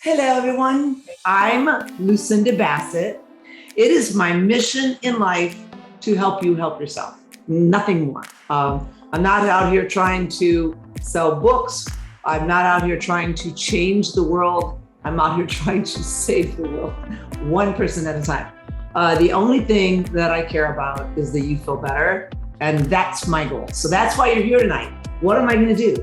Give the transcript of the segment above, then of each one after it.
Hello, everyone. I'm Lucinda Bassett. It is my mission in life to help you help yourself, nothing more. I'm not out here trying to sell books. I'm not out here trying to change the world. I'm out here trying to save the world, one person at a time. The only thing that I care about is that you feel better, and that's my goal. So that's why you're here tonight. What am I going to do?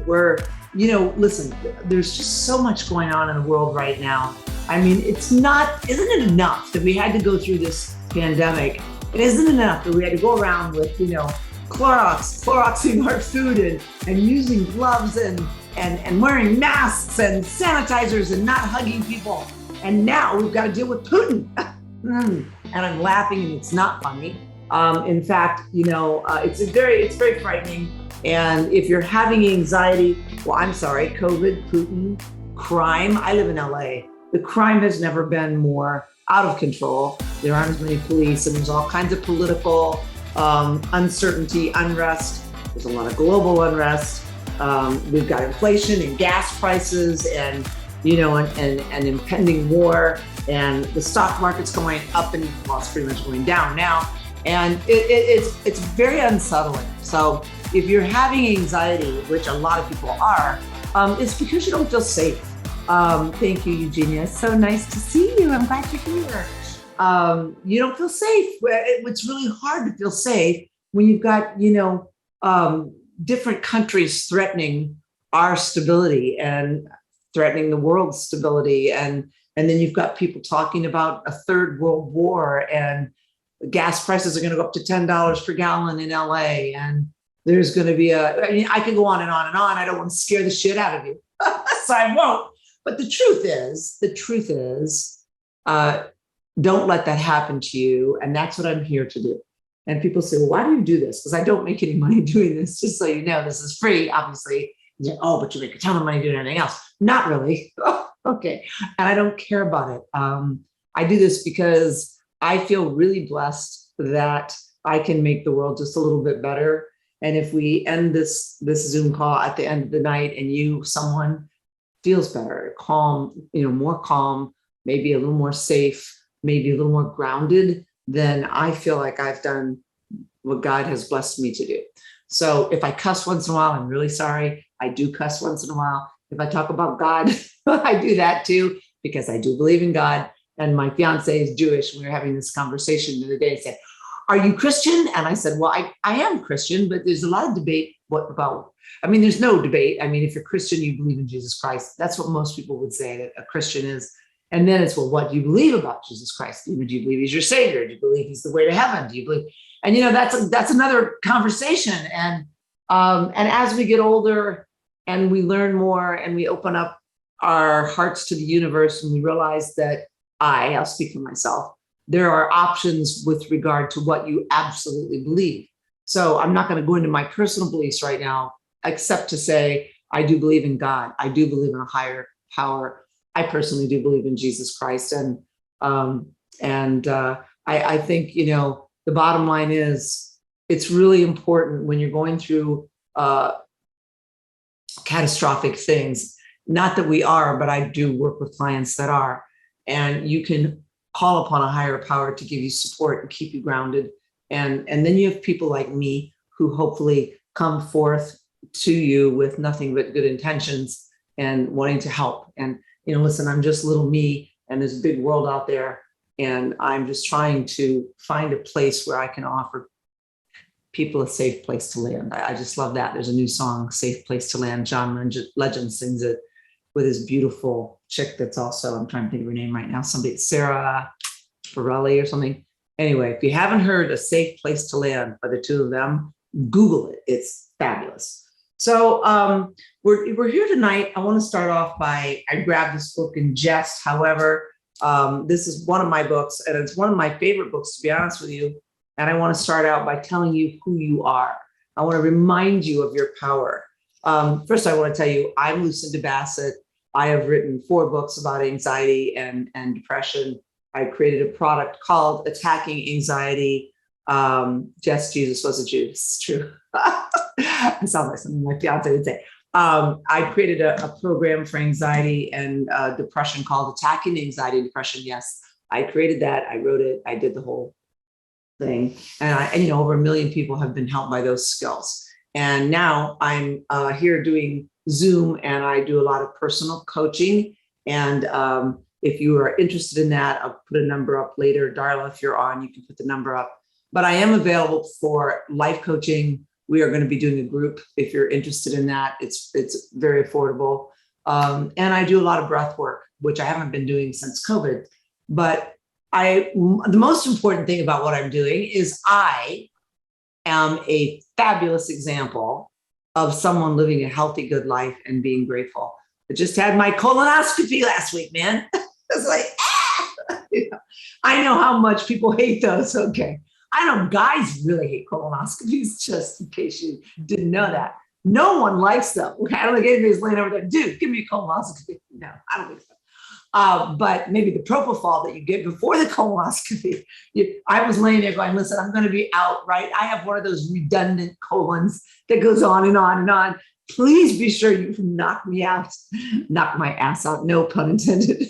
Listen, there's just so much going on in the world right now. I mean, isn't it enough that we had to go through this pandemic? It isn't enough that we had to go around with, Cloroxing our food and using gloves and wearing masks and sanitizers and not hugging people. And now we've got to deal with Putin. And I'm laughing and it's not funny. In fact, it's very frightening. And if you're having anxiety, well, I'm sorry, COVID, Putin, crime. I live in LA. The crime has never been more out of control. There aren't as many police, and there's all kinds of political uncertainty, unrest. There's a lot of global unrest. We've got inflation and gas prices and impending war, and the stock market's going up and it's pretty much going down now. And it's very unsettling. So if you're having anxiety, which a lot of people are, it's because you don't feel safe. Thank you, Eugenia. It's so nice to see you. I'm glad you're here. You don't feel safe. It's really hard to feel safe when you've got, different countries threatening our stability and threatening the world's stability. And then you've got people talking about a third world war, and gas prices are going to go up to $10 per gallon in LA. And there's going to be I can go on and on and on. I don't want to scare the shit out of you. So I won't. But the truth is, don't let that happen to you. And that's what I'm here to do. And people say, well, why do you do this? Because I don't make any money doing this. Just so you know, this is free, obviously. But you make a ton of money doing anything else. Not really. Okay. And I don't care about it. I do this because I feel really blessed that I can make the world just a little bit better. And if we end this Zoom call at the end of the night and someone feels better, calm, more calm, maybe a little more safe, maybe a little more grounded, then I feel like I've done what God has blessed me to do. So if I cuss once in a while, I'm really sorry. I do cuss once in a while. If I talk about God, I do that too, because I do believe in God. And my fiance is Jewish. We were having this conversation the other day. I said, are you Christian? And I said, well, I am Christian, but there's a lot of debate. There's no debate. I mean, if you're Christian, you believe in Jesus Christ. That's what most people would say that a Christian is. And then it's, well, what do you believe about Jesus Christ? Do you believe he's your savior? Do you believe he's the way to heaven? Do you believe? And, that's another conversation. And as we get older and we learn more and we open up our hearts to the universe and we realize that I'll speak for myself, there are options with regard to what you absolutely believe. So I'm not going to go into my personal beliefs right now, except to say, I do believe in God. I do believe in a higher power. I personally do believe in Jesus Christ. And I think, the bottom line is it's really important when you're going through catastrophic things, not that we are, but I do work with clients that are, and you can call upon a higher power to give you support and keep you grounded. And then you have people like me who hopefully come forth to you with nothing but good intentions and wanting to help. And, listen, I'm just little me, and there's a big world out there. And I'm just trying to find a place where I can offer people a safe place to land. I just love that. There's a new song, Safe Place to Land. John Legend sings it with his beautiful chick that's also, I'm trying to think of her name right now, Sarah Bareilles or something. Anyway, if you haven't heard A Safe Place to Land by the two of them, Google it. It's fabulous. So we're here tonight. I want to start off I grabbed this book in jest. However, this is one of my books, and it's one of my favorite books, to be honest with you. And I want to start out by telling you who you are. I want to remind you of your power. First, I want to tell you, I'm Lucinda Bassett. I have written 4 books about anxiety and depression. I created a product called Attacking Anxiety. Yes, Jesus was a Jew. It's true. It sounds like something my fiance would say. I created a program for anxiety and depression called Attacking Anxiety and Depression. Yes, I created that. I wrote it. I did the whole thing. And over 1 million people have been helped by those skills. And now I'm here doing Zoom, and I do a lot of personal coaching. And if you are interested in that, I'll put a number up later. Darla, if you're on, you can put the number up. But I am available for life coaching. We are going to be doing a group if you're interested in that. It's very affordable. And I do a lot of breath work, which I haven't been doing since COVID. But the most important thing about what I'm doing is I am a fabulous example of someone living a healthy, good life and being grateful. I just had my colonoscopy last week, man. It's like, I know how much people hate those. Okay. I know guys really hate colonoscopies, just in case you didn't know that. No one likes them. I don't think anybody's laying over there, dude, give me a colonoscopy. No, I don't think so. But maybe the propofol that you get before the colonoscopy. I was laying there going, listen, I'm going to be out, right? I have one of those redundant colons that goes on and on and on. Please be sure you knock me out, knock my ass out, no pun intended.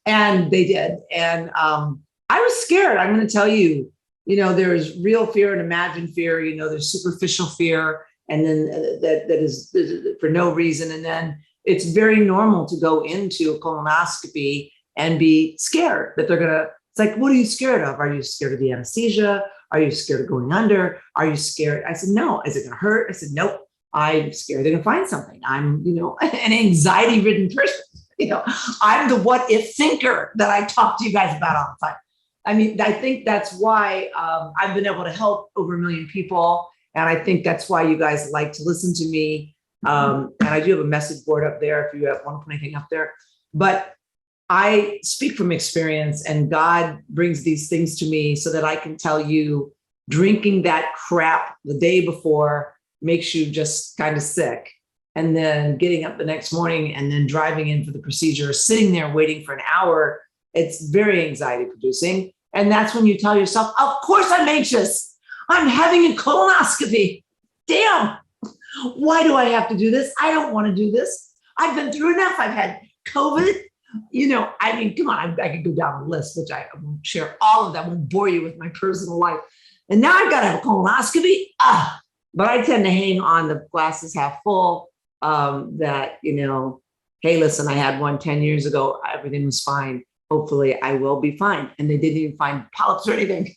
And they did. And I was scared. I'm going to tell you, there's real fear and imagined fear. There's superficial fear, and then that is for no reason. And then it's very normal to go into a colonoscopy and be scared that it's like, what are you scared of? Are you scared of the anesthesia? Are you scared of going under? Are you scared? I said, no. Is it going to hurt? I said, nope. I'm scared they're going to find something. I'm, an anxiety-ridden person. I'm the what if thinker that I talk to you guys about all the time. I mean, I think that's why I've been able to help over 1 million people. And I think that's why you guys like to listen to me. And I do have a message board up there if you want to put anything up there. But I speak from experience, and God brings these things to me so that I can tell you drinking that crap the day before makes you just kind of sick. And then getting up the next morning and then driving in for the procedure, sitting there waiting for an hour, it's very anxiety producing. And that's when you tell yourself, of course I'm anxious. I'm having a colonoscopy. Damn. Why do I have to do this? I don't want to do this. I've been through enough. I've had COVID. Come on, I could go down the list, which I won't share all of that. I won't bore you with my personal life. And now I've got to have a colonoscopy. But I tend to hang on the glasses half full, that, hey, listen, I had one 10 years ago. Everything was fine. Hopefully I will be fine. And they didn't even find polyps or anything.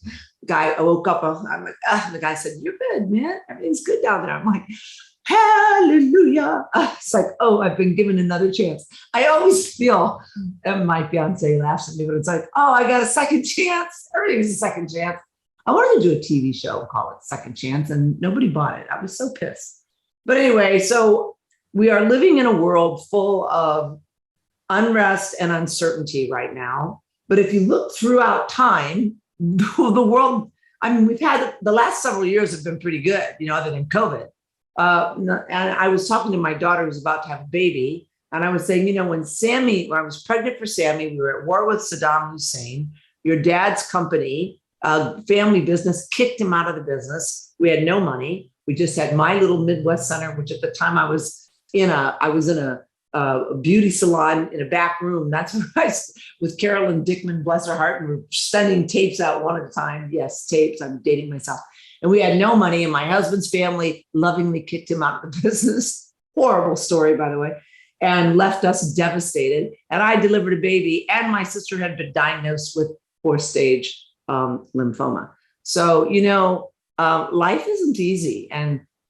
I woke up, I'm like, the guy said, you're good, man. Everything's good down there. I'm like, hallelujah. It's like, oh, I've been given another chance. I always feel, and my fiance laughs at me, but it's like, oh, I got a second chance. Everything's a second chance. I wanted to do a TV show, call it Second Chance, and nobody bought it. I was so pissed. But anyway, so we are living in a world full of unrest and uncertainty right now. But if you look throughout time, the world, we've had the last several years have been pretty good, other than COVID. And I was talking to my daughter who's about to have a baby. And I was saying, when I was pregnant for Sammy, we were at war with Saddam Hussein. Your dad's company, family business, kicked him out of the business. We had no money. We just had my little Midwest Center, which at the time I was in a beauty salon in a back room. That's where I, with Carolyn Dickman, bless her heart, and we're sending tapes out one at a time. Yes, tapes. I'm dating myself. And we had no money, and my husband's family lovingly kicked him out of the business. Horrible story, by the way, and left us devastated. And I delivered a baby, and my sister had been diagnosed with 4th-stage lymphoma. So, life isn't easy.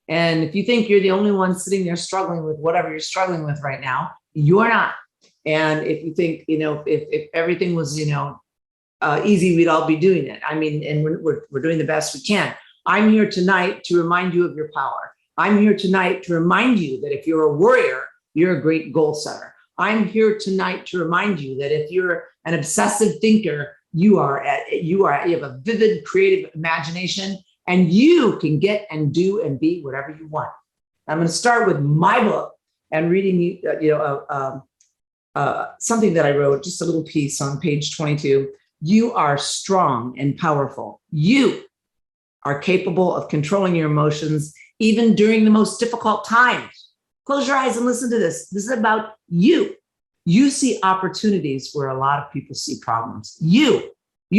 And if you think you're the only one sitting there struggling with whatever you're struggling with right now, you're not. And if you think, if everything was, easy, we'd all be doing it. And we're doing the best we can. I'm here tonight to remind you of your power. I'm here tonight to remind you that if you're a warrior, you're a great goal setter. I'm here tonight to remind you that if you're an obsessive thinker, you have a vivid, creative imagination, and you can get and do and be whatever you want. I'm going to start with my book and reading something that I wrote, just a little piece on page 22. You are strong and powerful. You are capable of controlling your emotions, even during the most difficult times. Close your eyes and listen to this. This is about you. You see opportunities where a lot of people see problems. You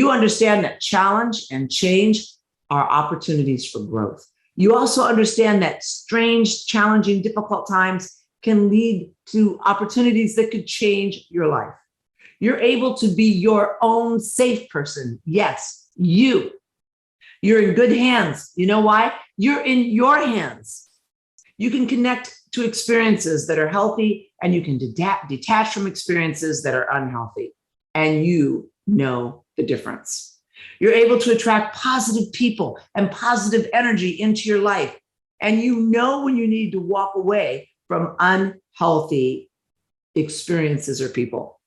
understand that challenge and change are opportunities for growth. You also understand that strange, challenging, difficult times can lead to opportunities that could change your life. You're able to be your own safe person. Yes, you. You're in good hands. You know why? You're in your hands. You can connect to experiences that are healthy, and you can detach from experiences that are unhealthy. And you know the difference. You're able to attract positive people and positive energy into your life. And you know when you need to walk away from unhealthy experiences or people.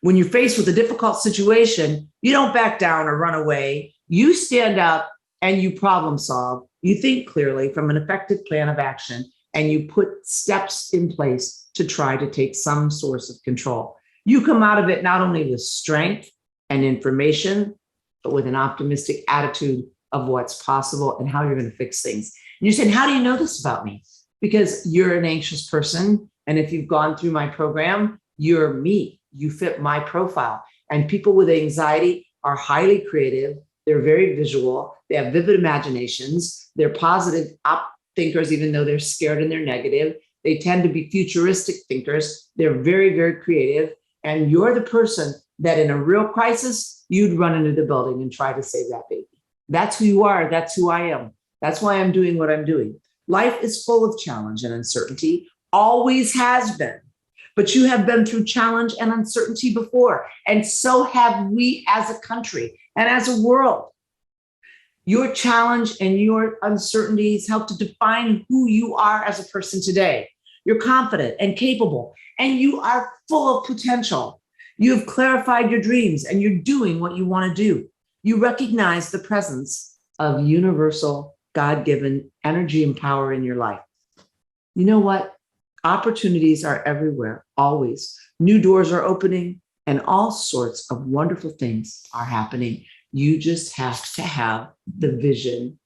When you're faced with a difficult situation, you don't back down or run away. You stand up and you problem solve. You think clearly from an effective plan of action, and you put steps in place to try to take some source of control. You come out of it not only with strength and information, but with an optimistic attitude of what's possible and how you're going to fix things. And you're saying, how do you know this about me? Because you're an anxious person. And if you've gone through my program, you're me. You fit my profile. And people with anxiety are highly creative. They're very visual. They have vivid imaginations. They're positive thinkers, even though they're scared and they're negative. They tend to be futuristic thinkers. They're very, very creative. And you're the person that in a real crisis, you'd run into the building and try to save that baby. That's who you are. That's who I am. That's why I'm doing what I'm doing. Life is full of challenge and uncertainty, always has been. But you have been through challenge and uncertainty before. And so have we as a country and as a world. Your challenge and your uncertainties help to define who you are as a person today. You're confident and capable, and you are full of potential. You've clarified your dreams, and you're doing what you want to do. You recognize the presence of universal, God-given energy and power in your life. You know what? Opportunities are everywhere, always. New doors are opening, and all sorts of wonderful things are happening. You just have to have the vision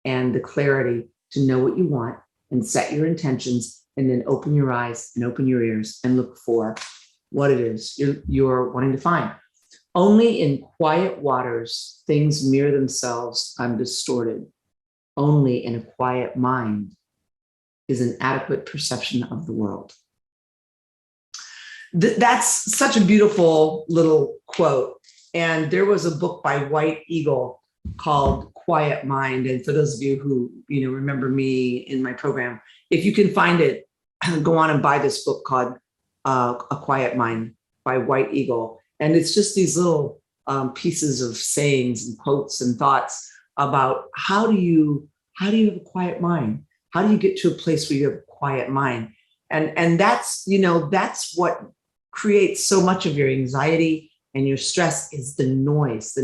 and the clarity to know what you want and set your intentions, and then open your eyes and open your ears and look for what it is you're wanting to find. Only in quiet waters, things mirror themselves undistorted. Only in a quiet mind is an adequate perception of the world. That's such a beautiful little quote. And there was a book by White Eagle called Quiet Mind. And for those of you who remember me in my program, if you can find it, go on and buy this book called A Quiet Mind by White Eagle. And it's just these little pieces of sayings and quotes and thoughts about how do you have a quiet mind? How do you get to a place where you have a quiet mind? And that's what creates so much of your anxiety and your stress is the noise.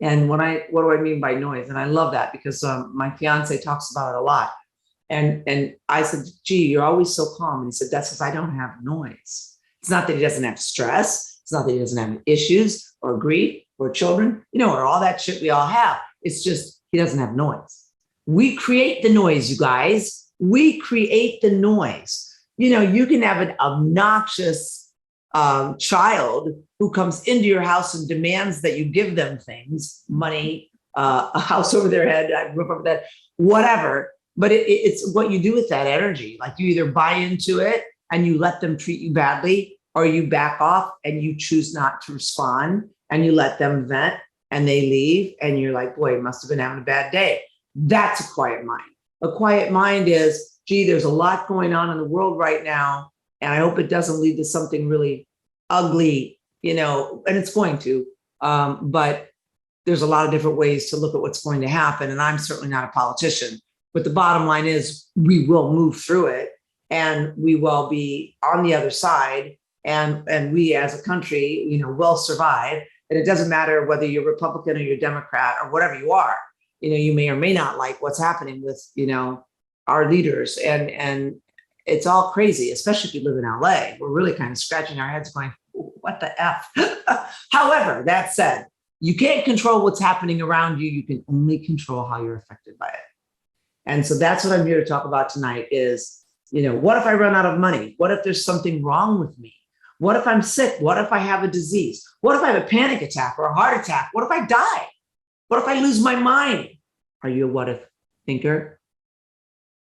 And what do I mean by noise? And I love that because my fiance talks about it a lot. And I said, gee, you're always so calm. And he said, that's because I don't have noise. It's not that he doesn't have stress. It's not that he doesn't have issues or grief or children, or all that shit we all have. It's just he doesn't have noise. We create the noise, you guys. We create the noise. You can have an obnoxious child who comes into your house and demands that you give them things, money, a house over their head, I remember that, whatever. But it's what you do with that energy. Like you either buy into it and you let them treat you badly, or you back off and you choose not to respond and you let them vent and they leave. And you're like, boy, must have been having a bad day. That's a quiet mind. A quiet mind is, gee, there's a lot going on in the world right now. And I hope it doesn't lead to something really ugly, and it's going to. But there's a lot of different ways to look at what's going to happen. And I'm certainly not a politician. But the bottom line is we will move through it and we will be on the other side. And we as a country, will survive. And it doesn't matter whether you're Republican or you're Democrat or whatever you are. You may or may not like what's happening with, our leaders. And it's all crazy, especially if you live in LA. We're really kind of scratching our heads going, what the F? However, that said, you can't control what's happening around you. You can only control how you're affected by it. And so that's what I'm here to talk about tonight is What if I run out of money? What if there's something wrong with me? What if I'm sick? What if I have a disease? What if I have a panic attack or a heart attack? What if I die? What if I lose my mind? Are you a what if thinker?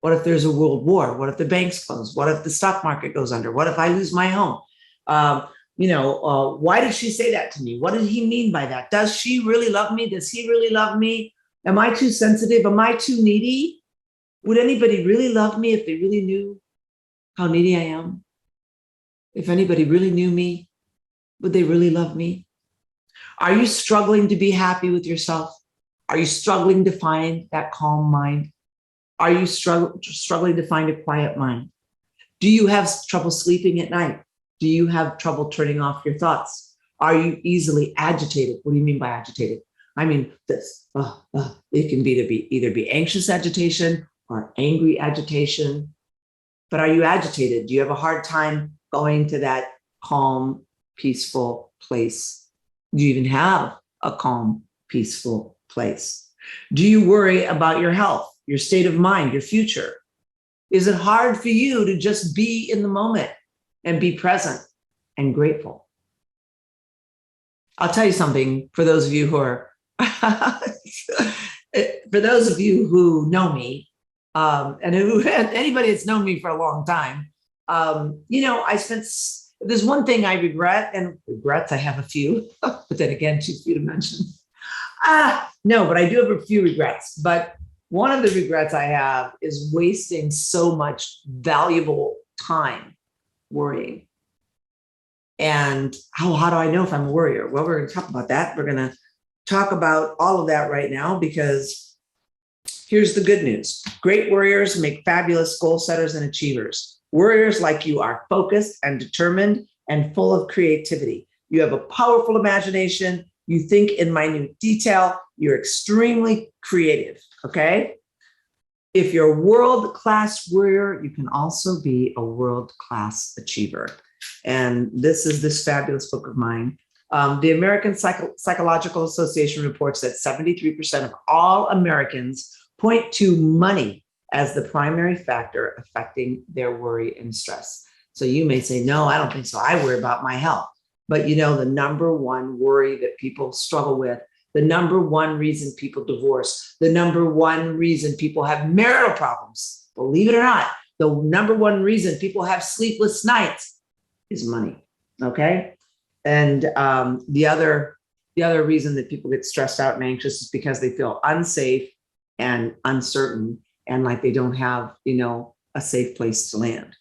What if there's a world war? What if the banks close? What if the stock market goes under? What if I lose my home? Why did she say that to me? What did he mean by that? Does she really love me? Does he really love me? Am I too sensitive? Am I too needy? Would anybody really love me if they really knew how needy I am? If anybody really knew me, would they really love me? Are you struggling to be happy with yourself? Are you struggling to find that calm mind? Are you struggling to find a quiet mind? Do you have trouble sleeping at night? Do you have trouble turning off your thoughts? Are you easily agitated? What do you mean by agitated? I mean this. It can either be anxious agitation or angry agitation. But are you agitated? Do you have a hard time going to that calm, peaceful place? Do you even have a calm, peaceful place? Do you worry about your health, your state of mind, your future? Is it hard for you to just be in the moment and be present and grateful? I'll tell you something for those of you who are, for those of you who know me, and anybody that's known me for a long time, there's one thing I regret, and regrets, I have a few, but then again, too few to mention. No, but I do have a few regrets. But one of the regrets I have is wasting so much valuable time worrying. And how do I know if I'm a worrier? Well, we're going to talk about that. We're going to talk about all of that right now, because here's the good news. Great worriers make fabulous goal setters and achievers. Worriers like you are focused and determined and full of creativity. You have a powerful imagination. You think in minute detail. You're extremely creative, okay? If you're a world-class worrier, you can also be a world-class achiever. And this is this fabulous book of mine. The American Psychological Association reports that 73% of all Americans point to money as the primary factor affecting their worry and stress. So you may say, no, I don't think so. I worry about my health. But the number one worry that people struggle with, the number one reason people divorce, the number one reason people have marital problems, believe it or not, the number one reason people have sleepless nights is money, okay? And the other reason that people get stressed out and anxious is because they feel unsafe and uncertain, and like they don't have, a safe place to land.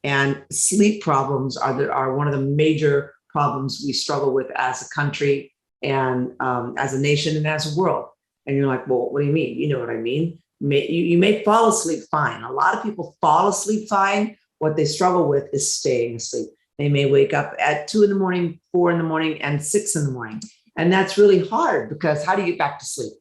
And sleep problems are one of the major problems we struggle with as a country and as a nation and as a world. And you're like, well, what do you mean? You know what I mean? You may fall asleep fine. A lot of people fall asleep fine. What they struggle with is staying asleep. They may wake up at 2 a.m, 4 a.m, and 6 a.m. And that's really hard, because how do you get back to sleep?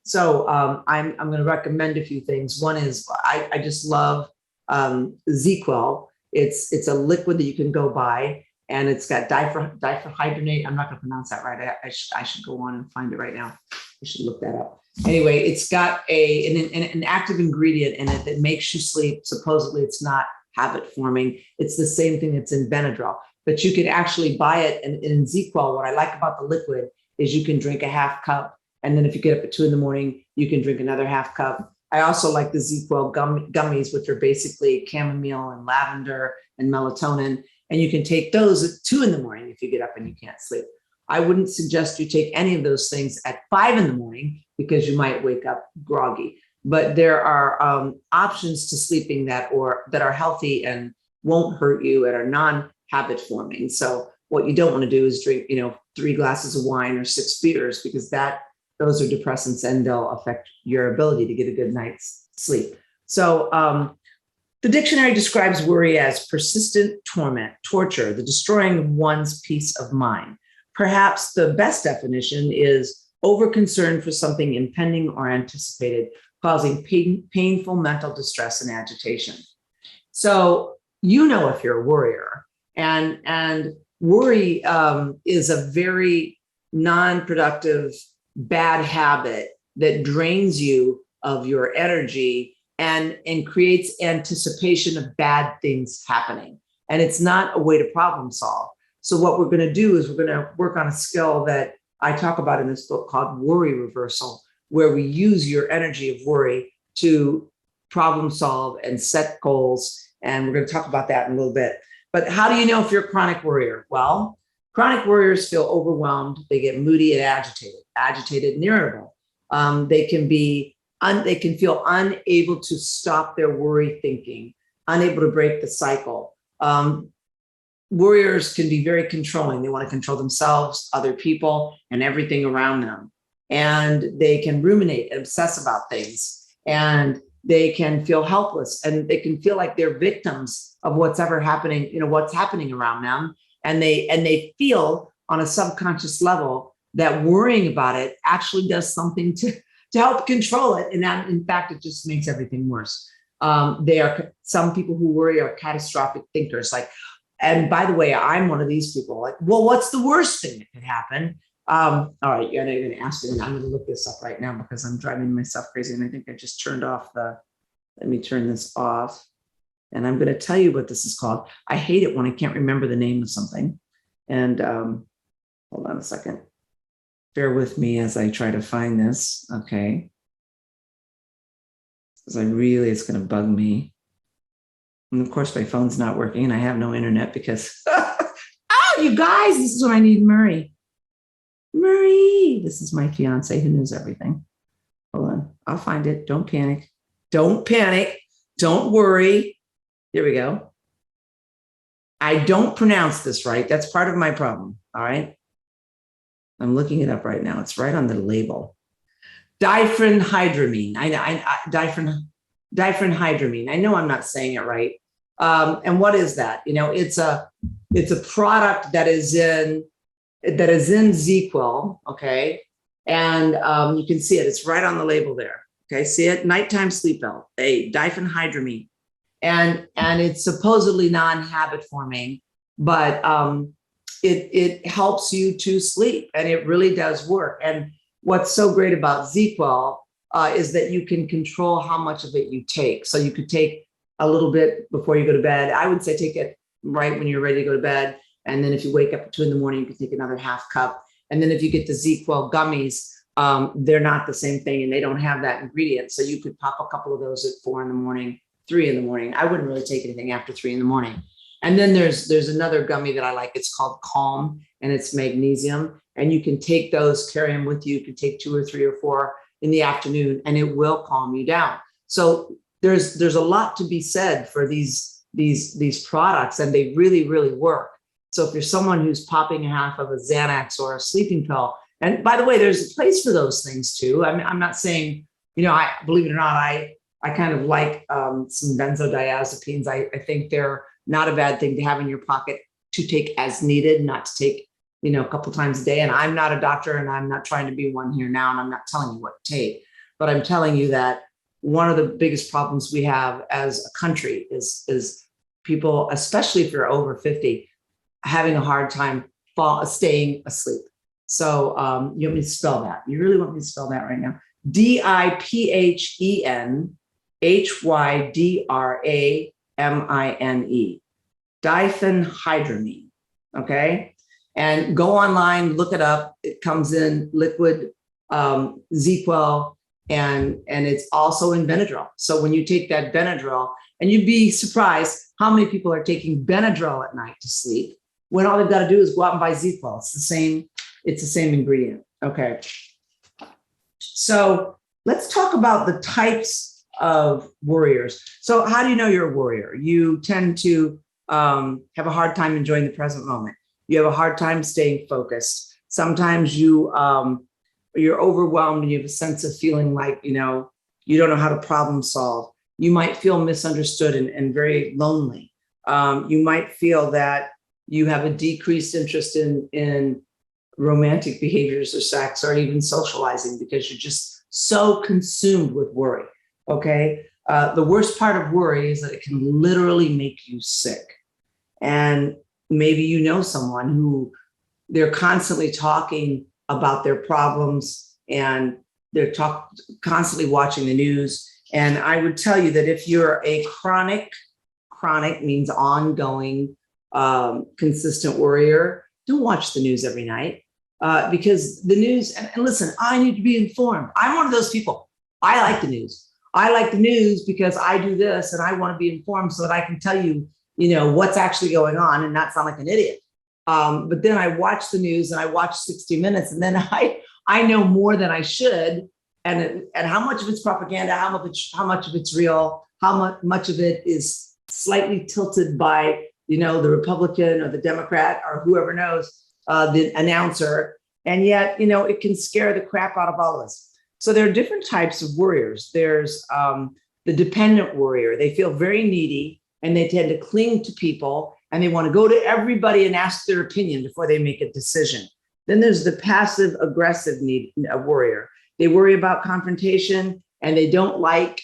So I'm going to recommend a few things. One is I just love ZQL. It's a liquid that you can go buy, and it's got diphenhydronate. I'm not going to pronounce that right. I should go on and find it right now. I should look that up. Anyway, it's got an active ingredient in it that makes you sleep. Supposedly, it's not habit forming. It's the same thing that's in Benadryl, but you can actually buy it in ZQL. What I like about the liquid is you can drink a half cup, and then if you get up at 2 a.m, you can drink another half cup. I also like the ZQL gummies, which are basically chamomile and lavender and melatonin. And you can take those at 2 a.m. if you get up and you can't sleep. I wouldn't suggest you take any of those things at 5 a.m. because you might wake up groggy. But there are options to sleeping that are healthy and won't hurt you and are non-habit forming. So what you don't want to do is drink, 3 glasses of wine or 6 beers, because those are depressants and they'll affect your ability to get a good night's sleep. So the dictionary describes worry as persistent torment, torture, the destroying of one's peace of mind. Perhaps the best definition is over-concern for something impending or anticipated, causing painful mental distress and agitation. So if you're a worrier, and worry is a very non-productive, bad habit that drains you of your energy and creates anticipation of bad things happening. And it's not a way to problem solve. So what we're going to do is we're going to work on a skill that I talk about in this book called worry reversal, where we use your energy of worry to problem solve and set goals. And we're going to talk about that in a little bit. But how do you know if you're a chronic worrier? Well, chronic worriers feel overwhelmed. They get moody and agitated and irritable. They can feel unable to stop their worry thinking, unable to break the cycle. Worriers can be very controlling. They want to control themselves, other people, and everything around them. And they can ruminate and obsess about things. And they can feel helpless, and they can feel like they're victims of what's happening around them. And they feel on a subconscious level that worrying about it actually does something to help control it. And that, in fact, it just makes everything worse. Some people who worry are catastrophic thinkers. And by the way, I'm one of these people. Well, what's the worst thing that could happen? All right, you're going to ask me, and I'm going to look this up right now because I'm driving myself crazy. And I think I just turned off let me turn this off. And I'm going to tell you what this is called. I hate it when I can't remember the name of something. And hold on a second. Bear with me as I try to find this. Okay. Because it's going to bug me. And of course, my phone's not working and I have no internet because, oh, you guys, this is when I need Murray. Murray, this is my fiance who knows everything. Hold on, I'll find it. Don't panic. Don't panic. Don't worry. Here we go. I don't pronounce this right. That's part of my problem. All right. I'm looking it up right now. It's right on the label. Diphenhydramine. Diphenhydramine. I know I'm not saying it right. And what is that? It's a product that is in ZQL, okay? And you can see it. It's right on the label there. Okay, see it? Nighttime sleep aid, diphenhydramine. And it's supposedly non-habit forming, but it helps you to sleep, and it really does work. And what's so great about ZQL is that you can control how much of it you take. So you could take a little bit before you go to bed. I would say take it right when you're ready to go to bed. And then if you wake up at 2 a.m, you can take another half cup. And then if you get the ZQL gummies, they're not the same thing and they don't have that ingredient. So you could pop a couple of those at 4 a.m, 3 a.m. I wouldn't really take anything after 3 a.m. And then there's another gummy that I like. It's called Calm, and it's magnesium. And you can take those, carry them with you. You can take 2 or 3 or 4 in the afternoon, and it will calm you down. So there's a lot to be said for these products, and they really, really work. So if you're someone who's popping a half of a Xanax or a sleeping pill, and by the way, there's a place for those things too. I'm not saying, I believe it or not, I kind of like some benzodiazepines. I think they're not a bad thing to have in your pocket to take as needed, not to take, a couple times a day. And I'm not a doctor, and I'm not trying to be one here now, and I'm not telling you what to take, but I'm telling you that one of the biggest problems we have as a country is people, especially if you're over 50, having a hard time staying asleep. So you want me to spell that? You really want me to spell that right now? Diphenhydramine. Diphenhydramine. Okay. And go online, look it up. It comes in liquid, ZQL, and it's also in Benadryl. So when you take that Benadryl, and you'd be surprised how many people are taking Benadryl at night to sleep, when all they've got to do is go out and buy ZQL. It's the same ingredient. Okay. So let's talk about the types of worriers. So how do you know you're a worrier? You tend to have a hard time enjoying the present moment. You have a hard time staying focused. Sometimes you're overwhelmed and you have a sense of feeling like, you don't know how to problem solve. You might feel misunderstood and very lonely. You might feel that you have a decreased interest in romantic behaviors or sex or even socializing because you're just so consumed with worry. Okay. The worst part of worry is that it can literally make you sick. And maybe you know someone who they're constantly talking about their problems, and they're constantly watching the news, And I would tell you that if you're a chronic means ongoing, consistent worrier, don't watch the news every night, because the news, and listen, I need to be informed. I'm one of those people. I like the news. I like the news because I do this and I want to be informed so that I can tell you, what's actually going on and not sound like an idiot. But then I watch the news and I watch 60 Minutes, and then I know more than I should, and how much of it's propaganda, how much of it's real, how much of it is slightly tilted by the Republican or the Democrat or whoever knows, the announcer, and yet it can scare the crap out of all of us. So there are different types of worriers. There's the dependent worrier. They feel very needy and they tend to cling to people, and they want to go to everybody and ask their opinion before they make a decision. Then there's the passive aggressive worrier. They worry about confrontation and they don't like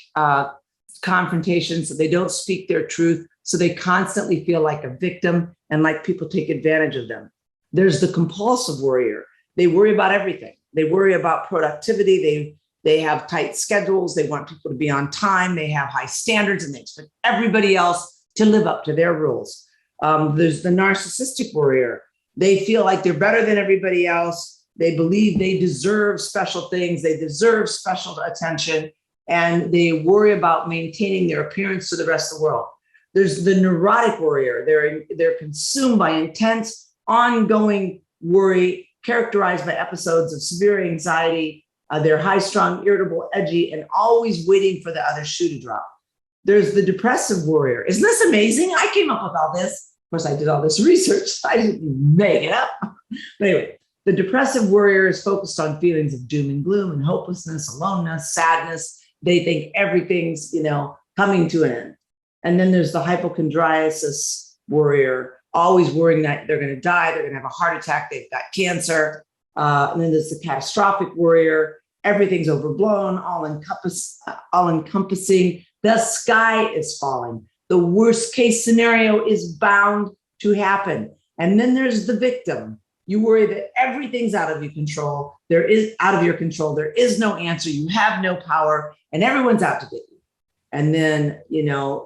confrontation, so they don't speak their truth. So they constantly feel like a victim and like people take advantage of them. There's the compulsive worrier. They worry about everything. They worry about productivity. They have tight schedules. They want people to be on time. They have high standards and they expect everybody else to live up to their rules. There's the narcissistic worrier. They feel like they're better than everybody else. They believe they deserve special things. They deserve special attention, and they worry about maintaining their appearance to the rest of the world. There's the neurotic worrier. They're consumed by intense, ongoing worry, characterized by episodes of severe anxiety. They're high-strung, irritable, edgy, and always waiting for the other shoe to drop. There's the depressive worrier. Isn't this amazing? I came up with all this. Of course, I did all this research. I didn't make it up. But anyway, the depressive worrier is focused on feelings of doom and gloom and hopelessness, aloneness, sadness. They think everything's, coming to an end. And then there's the hypochondriasis worrier, always worrying that they're going to die, they're going to have a heart attack, they've got cancer. And then there's the catastrophic worrier. Everything's overblown, all encompassing. The sky is falling. The worst case scenario is bound to happen. And then there's the victim. You worry that everything's out of your control. There is no answer. You have no power, and everyone's out to get you. And then,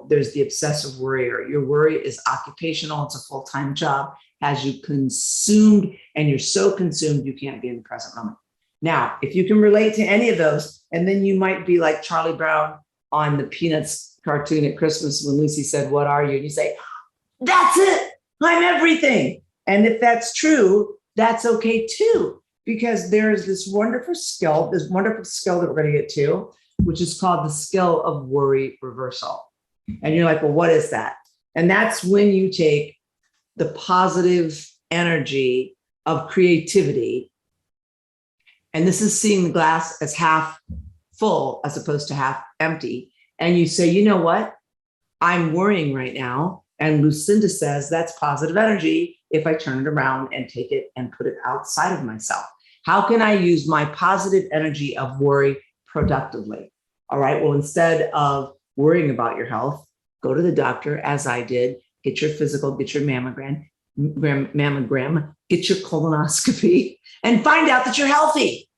there's the obsessive worrier. Your worry is occupational. It's a full-time job, has you consumed, and you're so consumed you can't be in the present moment. Now, if you can relate to any of those, and then you might be like Charlie Brown on the Peanuts cartoon at Christmas when Lucy said, "What are you?" And you say, "That's it. I'm everything." And if that's true, that's okay too, because there's this wonderful skill that we're going to get to, which is called the skill of worry reversal. And you're like, well, what is that? And that's when you take the positive energy of creativity, and this is seeing the glass as half full as opposed to half empty. And you say, you know what? I'm worrying right now. And Lucinda says that's positive energy if I turn it around and take it and put it outside of myself. How can I use my positive energy of worry productively? All right, well, instead of worrying about your health, go to the doctor, as I did, get your physical, get your mammogram, get your colonoscopy, and find out that you're healthy.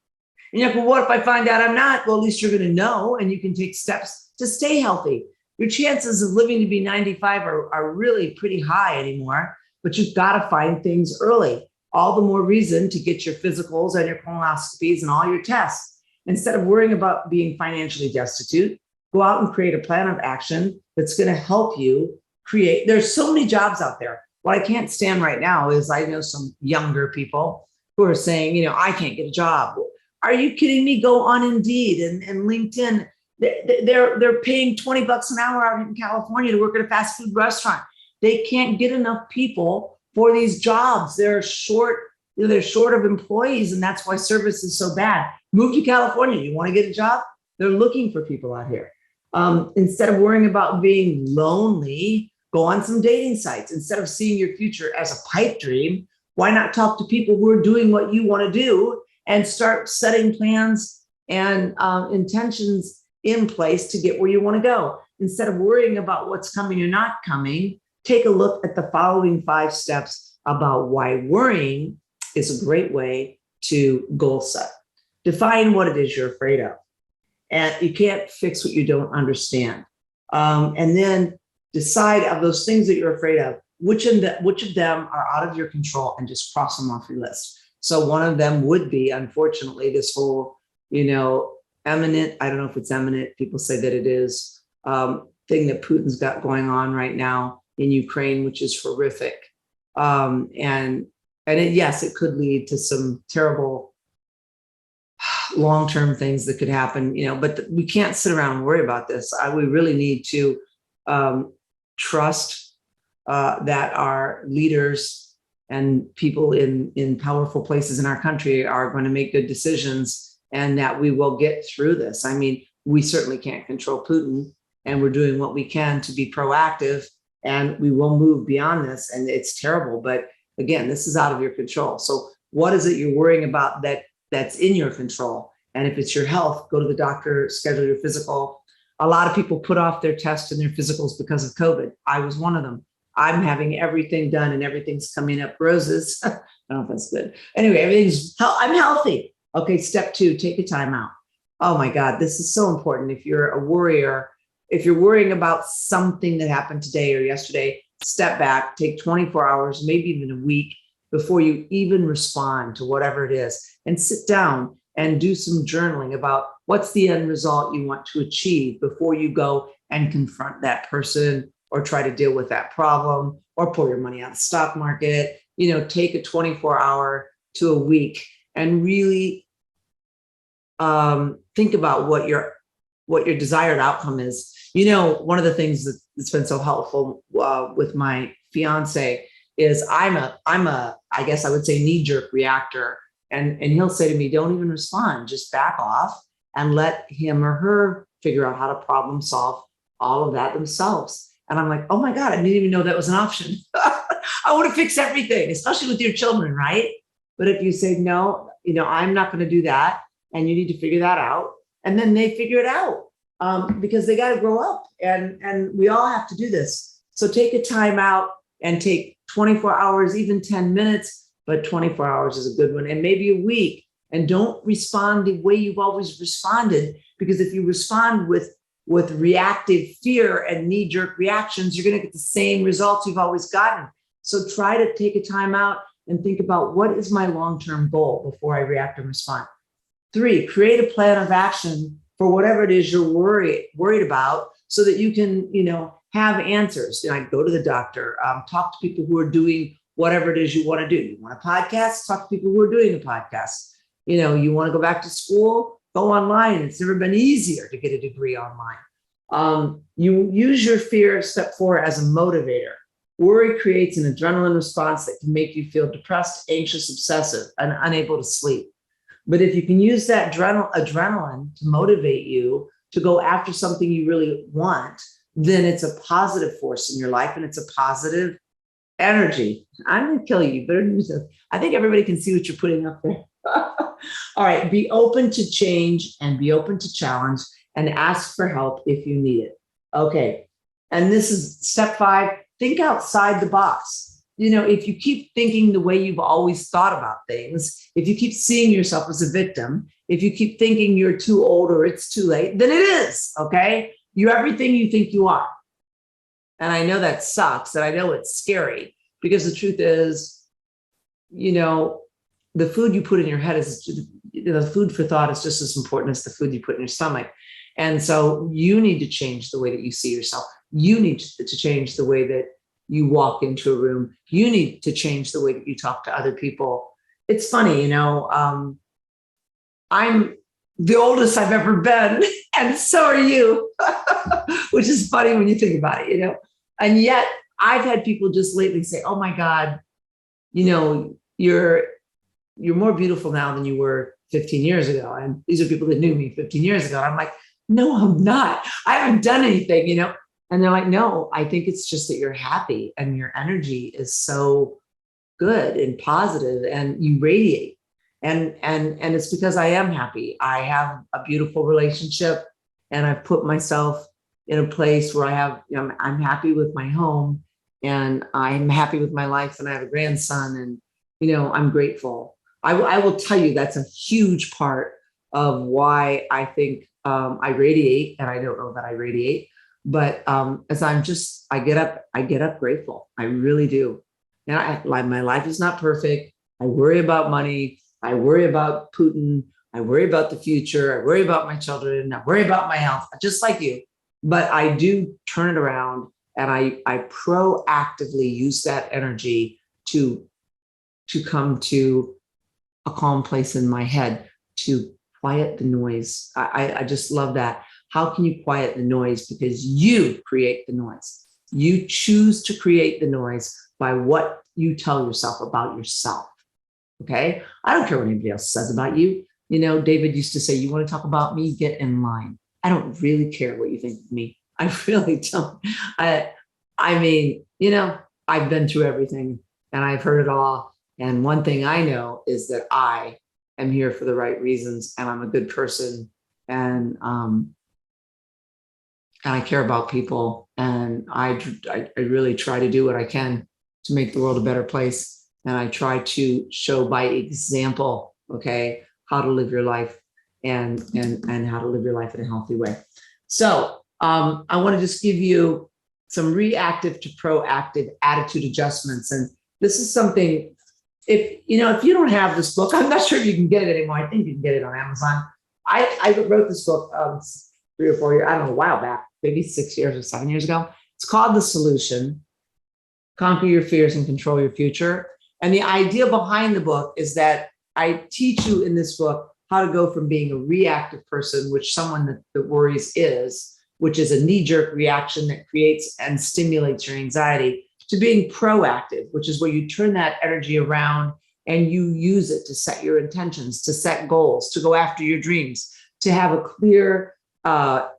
And you're like, well, what if I find out I'm not? Well, at least you're going to know, and you can take steps to stay healthy. Your chances of living to be 95 are really pretty high anymore, but you've got to find things early. All the more reason to get your physicals and your colonoscopies and all your tests. Instead of worrying about being financially destitute, go out and create a plan of action that's going to help you create. There's so many jobs out there. What I can't stand right now is I know some younger people who are saying, I can't get a job. Are you kidding me? Go on Indeed and LinkedIn. They're paying $20 an hour out in California to work at a fast food restaurant. They can't get enough people for these jobs. They're short of employees, and that's why service is so bad. Move to California. You want to get a job? They're looking for people out here. Instead of worrying about being lonely, go on some dating sites. Instead of seeing your future as a pipe dream, why not talk to people who are doing what you want to do and start setting plans and intentions in place to get where you want to go? Instead of worrying about what's coming or not coming, take a look at the following 5 steps about why worrying is a great way to goal set. Define what it is you're afraid of. And you can't fix what you don't understand. And then decide of those things that you're afraid of, which of them are out of your control, and just cross them off your list. So one of them would be, unfortunately, this whole, eminent, I don't know if it's eminent, people say that it is, thing that Putin's got going on right now in Ukraine, which is horrific. Yes, it could lead to some terrible long-term things that could happen, but we can't sit around and worry about this. We really need to trust that our leaders and people in powerful places in our country are going to make good decisions, and that we will get through this. I mean, we certainly can't control Putin, and we're doing what we can to be proactive, and we will move beyond this. And it's terrible, but again, this is out of your control. So what is it you're worrying about that's in your control? And if it's your health, go to the doctor, schedule your physical. A lot of people put off their tests and their physicals because of COVID. I was one of them. I'm having everything done and everything's coming up roses. I don't know if that's good. Anyway, I'm healthy. Okay, step 2, take a time out. Oh my God, this is so important. If you're a worrier, if you're worrying about something that happened today or yesterday, step back, take 24 hours, maybe even a week before you even respond to whatever it is, and sit down and do some journaling about what's the end result you want to achieve before you go and confront that person or try to deal with that problem or pull your money out of the stock market. Take a 24-hour to a week and really think about what your desired outcome is. One of the things that's been so helpful with my fiance is I'm a I guess I would say knee-jerk reactor, and he'll say to me, don't even respond, just back off and let him or her figure out how to problem solve all of that themselves. And I'm like, oh my God, I didn't even know that was an option. I want to fix everything, especially with your children, right? But if you say, no, I'm not going to do that, and you need to figure that out, and then they figure it out because they got to grow up, and we all have to do this. So take a time out and take 24 hours, even 10 minutes, but 24 hours is a good one, and maybe a week. And don't respond the way you've always responded, because if you respond with reactive fear and knee-jerk reactions, you're going to get the same results you've always gotten. So try to take a time out and think about, what is my long-term goal before I react and respond. 3, create a plan of action for whatever it is you're worried about, so that you can, have answers. Go to the doctor, talk to people who are doing whatever it is you want to do. You want a podcast? Talk to people who are doing a podcast. You want to go back to school? Go online. It's never been easier to get a degree online. You use your fear, step 4, as a motivator. Worry creates an adrenaline response that can make you feel depressed, anxious, obsessive, and unable to sleep. But if you can use that adrenaline to motivate you to go after something you really want, then it's a positive force in your life, and it's a positive energy. I'm going to kill you. Better do this. I think everybody can see what you're putting up there. All right. Be open to change and be open to challenge, and ask for help if you need it. Okay. And this is step 5. Think outside the box. If you keep thinking the way you've always thought about things, if you keep seeing yourself as a victim, if you keep thinking you're too old or it's too late, then it is. Okay. You're everything you think you are. And I know that sucks, and I know it's scary, because the truth is, the food you put in your head is, the food for thought is just as important as the food you put in your stomach. And so you need to change the way that you see yourself. You need to change the way that you walk into a room. You need to change the way that you talk to other people. It's funny, I'm the oldest I've ever been, and so are you, which is funny when you think about it, And yet I've had people just lately say, oh my God, you're more beautiful now than you were 15 years ago. And these are people that knew me 15 years ago. And I'm like, no, I'm not. I haven't done anything, And they're like, no, I think it's just that you're happy and your energy is so good and positive and you radiate. And it's because I am happy. I have a beautiful relationship, and I've put myself in a place where I'm happy with my home, and I'm happy with my life, and I have a grandson, and, I'm grateful. I will tell you, that's a huge part of why I think I radiate, and I don't know that I radiate, but as I get up grateful. I really do. And my life is not perfect. I worry about money. I worry about Putin. I worry about the future. I worry about my children. I worry about my health, just like you. But I do turn it around, and I proactively use that energy to come to a calm place in my head, to quiet the noise. I just love that. How can you quiet the noise? Because you create the noise. You choose to create the noise by what you tell yourself about yourself. Okay? I don't care what anybody else says about you. You know, David used to say, you want to talk about me? Get in line. I don't really care what you think of me. I really don't. I mean, you know, I've been through everything and I've heard it all. And one thing I know is that I am here for the right reasons, and I'm a good person, and I care about people, and I really try to do what I can to make the world a better place. And I try to show by example, okay, how to live your life and how to live your life in a healthy way. So I want to just give you some reactive to proactive attitude adjustments. And this is something, if you don't have this book, I'm not sure if you can get it anymore. I think you can get it on Amazon. I wrote this book 3 or 4 years, I don't know, a while back, maybe 6 years or 7 years ago. It's called The Solution: Conquer Your Fears and Control Your Future. And the idea behind the book is that I teach you in this book how to go from being a reactive person, which someone that worries is, which is a knee-jerk reaction that creates and stimulates your anxiety, to being proactive, which is where you turn that energy around and you use it to set your intentions, to set goals, to go after your dreams, to have a clear, a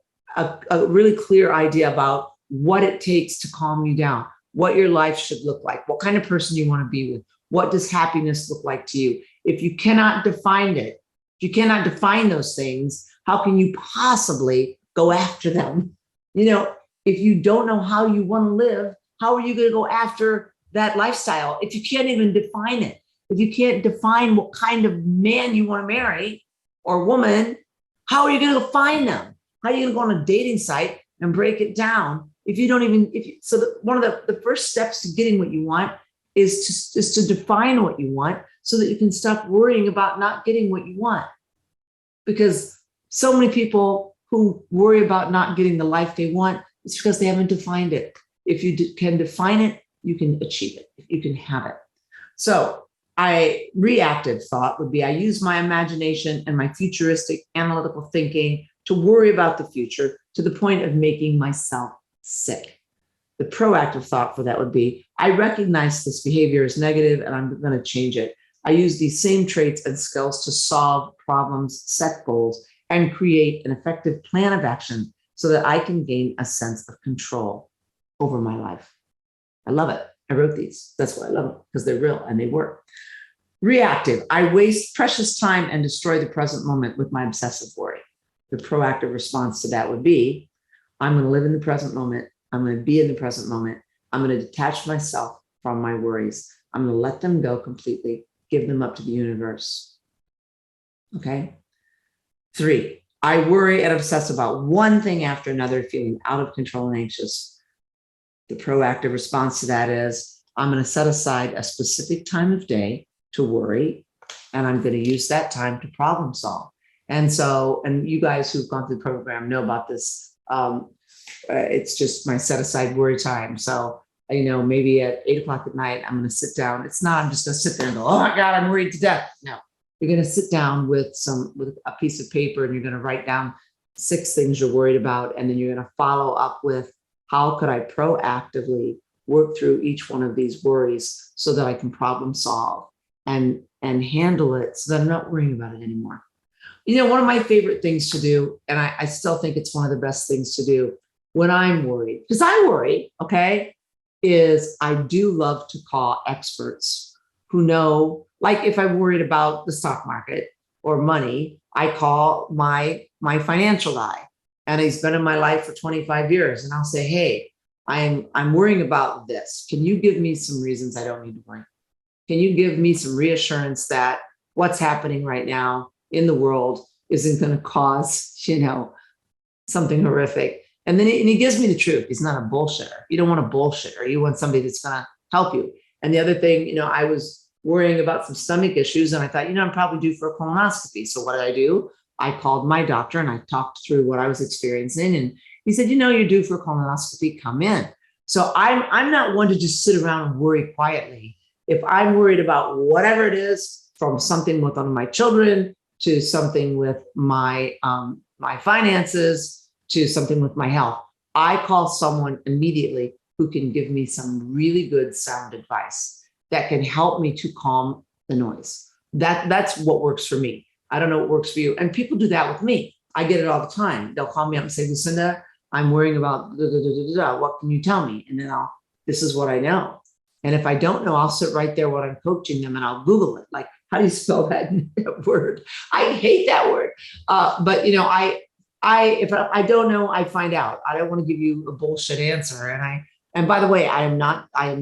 really clear idea about what it takes to calm you down, what your life should look like, what kind of person you want to be with, what does happiness look like to you. If you cannot define it, if you cannot define those things, how can you possibly go after them? You know, if you don't know how you want to live, how are you going to go after that lifestyle if you can't even define it? If you can't define what kind of man you want to marry or woman, how are you going to find them? How are you going to go on a dating site and break it down if you don't even, one of the first steps to getting what you want is to define what you want, so that you can stop worrying about not getting what you want. Because so many people who worry about not getting the life they want, it's because they haven't defined it. If you can define it, you can achieve it. You can have it. So reactive thought would be, I use my imagination and my futuristic analytical thinking to worry about the future to the point of making myself sick. The proactive thought for that would be, I recognize this behavior is negative and I'm going to change it. I use these same traits and skills to solve problems, set goals, and create an effective plan of action so that I can gain a sense of control over my life. I love it. I wrote these. That's why I love them, because they're real and they work. Reactive, I waste precious time and destroy the present moment with my obsessive worry. The proactive response to that would be, I'm going to live in the present moment. I'm going to be in the present moment. I'm going to detach myself from my worries. I'm going to let them go completely, give them up to the universe. Okay? 3, I worry and obsess about one thing after another, feeling out of control and anxious. The proactive response to that is, I'm going to set aside a specific time of day to worry, and I'm going to use that time to problem solve. And you guys who've gone through the program know about this. It's just my set aside worry time. So, maybe at 8:00 at night, I'm going to sit down. It's not, I'm just going to sit there and go, oh my God, I'm worried to death. No, you're going to sit down with a piece of paper, and you're going to write down 6 things you're worried about. And then you're going to follow up with, how could I proactively work through each one of these worries so that I can problem solve and handle it so that I'm not worrying about it anymore. One of my favorite things to do, and I still think it's one of the best things to do when I'm worried, because I worry, okay, is I do love to call experts who know, like if I'm worried about the stock market or money, I call my financial guy, and he's been in my life for 25 years. And I'll say, hey, I'm worrying about this. Can you give me some reasons I don't need to worry? Can you give me some reassurance that what's happening right now in the world isn't going to cause, something horrific. And then he gives me the truth. He's not a bullshitter. You don't want a bullshitter. You want somebody that's going to help you. And the other thing, I was worrying about some stomach issues, and I thought, I'm probably due for a colonoscopy. So what did I do? I called my doctor and I talked through what I was experiencing. And he said, you're due for a colonoscopy, come in. So I'm not one to just sit around and worry quietly. If I'm worried about whatever it is, from something with one of my children to something with my my finances to something with my health, I call someone immediately who can give me some really good sound advice that can help me to calm the noise. That's what works for me. I don't know what works for you. And people do that with me. I get it all the time. They'll call me up and say, Lucinda, I'm worrying about what can you tell me? And then this is what I know. And if I don't know, I'll sit right there while I'm coaching them and I'll Google it. Like, how do you spell that word? I hate that word. But if I don't know, I find out. I don't want to give you a bullshit answer. And by the way, I'm not a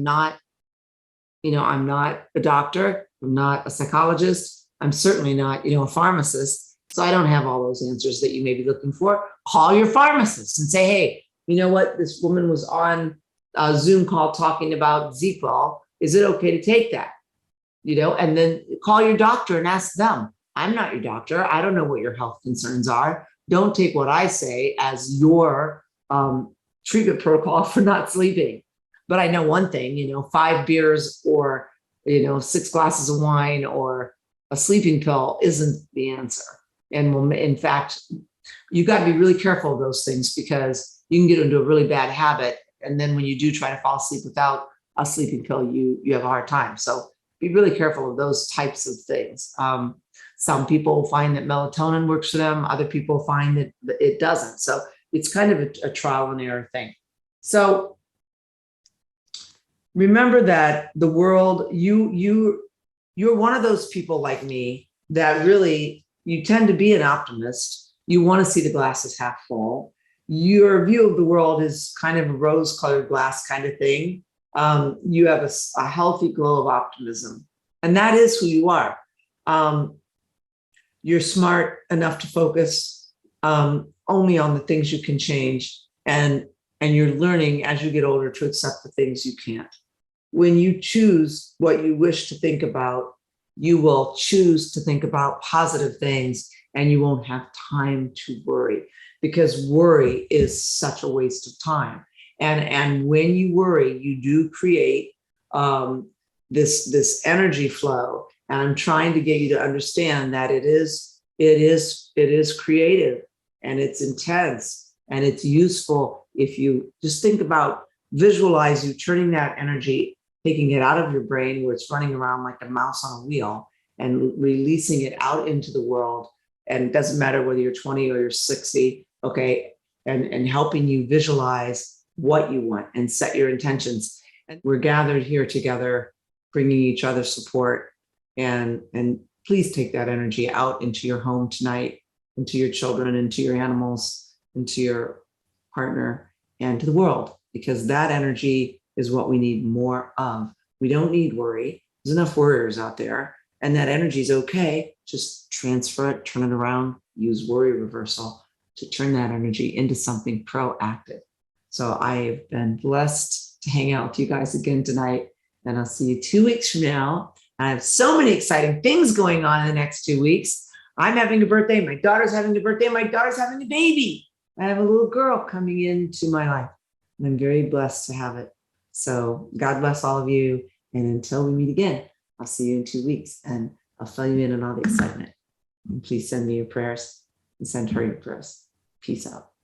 doctor. I'm not a psychologist. I'm certainly not, a pharmacist. So I don't have all those answers that you may be looking for. Call your pharmacist and say, hey, you know what? This woman was on a Zoom call talking about ZQL. Is it okay to take that? And then call your doctor and ask them. I'm not your doctor. I don't know what your health concerns are. Don't take what I say as your treatment protocol for not sleeping. But I know one thing, 5 beers or, 6 glasses of wine or a sleeping pill isn't the answer. And in fact, you got to be really careful of those things because you can get into a really bad habit. And then when you do try to fall asleep without a sleeping pill, you have a hard time. So be really careful of those types of things. Some people find that melatonin works for them. Other people find that it doesn't. So it's kind of a trial and error thing. So remember that the world, you're one of those people like me that really, you tend to be an optimist. You want to see the glass as half full. Your view of the world is kind of a rose-colored glass kind of thing. You have a healthy glow of optimism, and that is who you are. You're smart enough to focus only on the things you can change, and you're learning as you get older to accept the things you can't. When you choose what you wish to think about, you will choose to think about positive things, and you won't have time to worry, because worry is such a waste of time. And when you worry, you do create this energy flow. And I'm trying to get you to understand that it is creative and it's intense and it's useful. If you just think about, visualize you turning that energy, taking it out of your brain where it's running around like a mouse on a wheel, and releasing it out into the world. And it doesn't matter whether you're 20 or you're 60, okay? And helping you visualize what you want and set your intentions. And we're gathered here together, bringing each other support. And please take that energy out into your home tonight, into your children, into your animals, into your partner, and to the world, because that energy is what we need more of. We don't need worry. There's enough worriers out there, and that energy is okay. Just transfer it, turn it around, use worry reversal to turn that energy into something proactive. So I have been blessed to hang out with you guys again tonight, and I'll see you 2 weeks from now. I have so many exciting things going on in the next 2 weeks. I'm having a birthday. My daughter's having a birthday. My daughter's having a baby. I have a little girl coming into my life, and I'm very blessed to have it. So God bless all of you. And until we meet again, I'll see you in 2 weeks, and I'll fill you in on all the excitement. And please send me your prayers and send her your prayers. Peace out.